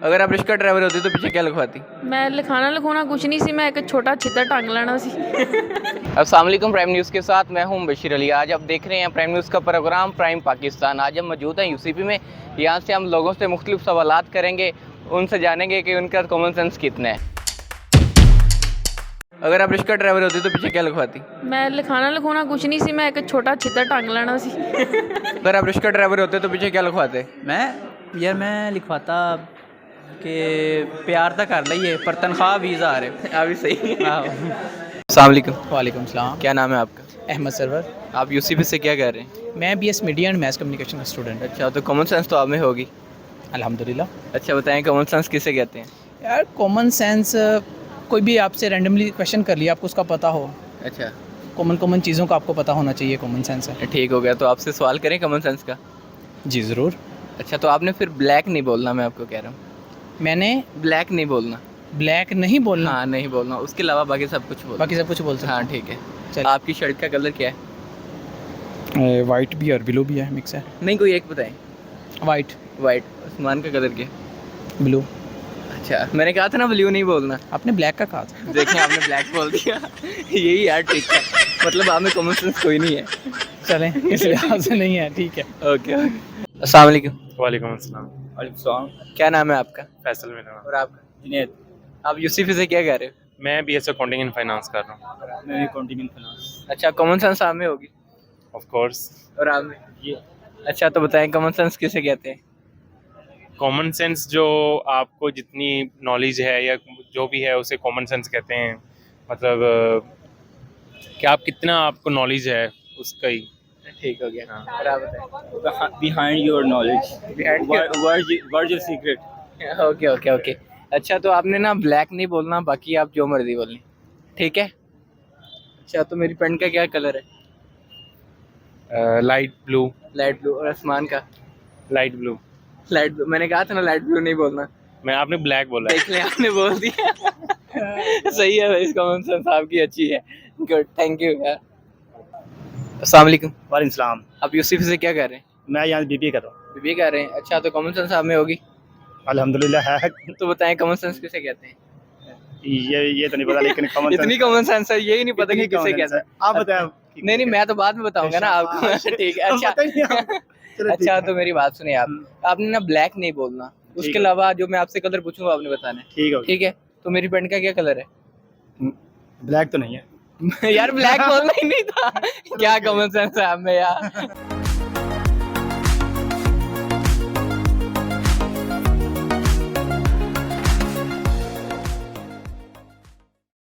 अगर आप rickshaw driver होती तो पीछे क्या लिखवाती? मैं लिखाना लिखवाना कुछ नहीं सी, मैं एक छोटा छितर टांग लेना सी। अस्सलाम वालेकुम, प्राइम न्यूज़ के साथ मैं हूं बशीर अली। आज आप देख रहे हैं प्राइम न्यूज़ का प्रोग्राम प्राइम पाकिस्तान। आज हम मौजूद हैं यूसीपी में। यहाँ से हम लोगों से मुख्तलिफ सवालात करेंगे, उनसे जानेंगे कि उनका कॉमन सेंस कितना है। अगर आप रिक्शा ड्राइवर होती तो पीछे क्या लिखवाती? मैं लिखाना लिखवाना कुछ नहीं सी, मैं एक छोटा छितर टांग लेना सी। अगर आप रिक्शा ड्राइवर होते तो पीछे क्या लिखवाते? मैं लिखवाता कि प्यार तो कर लीए पर तनख्वाह 20,000 है। अभी सही। आहो। अस्सलाम वालेकुम। वालेकुम सलाम। क्या नाम है आपका? अहमद सरवर। आप यूसीपी से क्या कर रहे हैं? मैं BS media and mass communication का स्टूडेंट। अच्छा, तो कॉमन सेंस तो आप में होगी। अल्हम्दुलिल्लाह। अच्छा बताएं, कॉमन सेंस किसे कहते हैं? यार कॉमन सेंस कोई भी आपसे रैंडमली क्वेश्चन कर लिया, आपको उसका पता हो, अच्छा कॉमन चीज़ों का आपको पता होना चाहिए, कॉमन सेंस है। ठीक हो गया। तो आपसे सवाल करें कॉमन सेंस का? जी ज़रूर। अच्छा, तो आपने फिर ब्लैक नहीं बोलना, मैं आपको कह रहा हूँ। मैंने ब्लैक नहीं बोलना। ब्लैक नहीं बोलना। हाँ नहीं बोलना, उसके अलावा बाकी सब कुछ बोलना। बाकी सब कुछ बोल सकते हाँ ठीक है। चल। आपकी शर्ट का कलर क्या है? हैं। वाइट भी और ब्लू भी है, मिक्स है। नहीं, कोई एक बताएं। White white. आसमान का कलर क्या है? ब्लू। अच्छा, मैंने कहा था ना ब्लू नहीं बोलना। आपने ब्लैक का कहा था। देखें, आपने ब्लैक बोल दिया। यही यार ट्रिक है, मतलब आप में कॉमन सेंस कोई नहीं है। चलें, इस लिहाज से नहीं है, ठीक है। Okay okay. अस्सलाम वालेकुम। वालेकुम अस्सलाम। क्या नाम है आपका? फैसल मेरा नाम। और आपका? जुनैद। आप यूसीपी से क्या कह रहे हो? मैं बीएससी अकाउंटिंग एंड फाइनेंस कर रहा हूँ। मैं अकाउंटिंग एंड फाइनेंस। अच्छा, कॉमन सेंस आप में होगी। Of course. और आप में? अच्छा, तो बताएं कॉमन सेंस किसे कहते हैं? कॉमन सेंस जो आपको जितनी नॉलेज है या जो भी है उसे कॉमन सेंस कहते हैं। मतलब कि आप कितना आपको नॉलेज है उसका ही। ठीक हो गया। हाँ। और आप बताएं। behind your knowledge. Behind your- Where's your secret? Okay okay okay. अच्छा, तो आपने ना ब्लैक नहीं बोलना, बाकी आप जो मर्जी बोलें, ठीक है? अच्छा, तो मेरी पेंट का क्या कलर है? Light blue. Light blue. और आसमान का? Light blue. Light blue. मैंने कहा था ना लाइट ब्लू नहीं बोलना। मैं आपने ब्लैक बोला है। देख लें, आपने बोल दिया। सही है भाई, कॉमन सेंस आपकी अच्छी है। गुड, थैंक यू यार। अस्सलाम वालेकुम। वालेकुम सलाम। आप यूसीपी से क्या कर रहे हैं? मैं यहाँ बीबी कर रहा हूँ। बीबी कर रहे हैं। अच्छा, तो कॉमन सेंस आप में होगी। अल्हम्दुलिल्लाह है। तो बताएं कॉमन सेंस किसे कहते हैं? ये तो नहीं पता, लेकिन कॉमन इतनी कॉमन सेंस है, यही नहीं पता कि किसे कहते हैं। आप बताएं। नहीं नहीं, मैं तो बाद में बताऊंगा ना आपको। ठीक है। अच्छा अच्छा, तो मेरी बात सुनिए आप। आपने ना ब्लैक नहीं बोलना, उसके है। अलावा जो मैं आपसे कलर पूछूंगा आपने बताना है, ठीक है। ठीक है? तो मेरी पेंट का क्या कलर ब्लैक तो नहीं है। है? यार ब्लैक बोलना ही नहीं था। क्या कॉमन सेंस है आप में यार।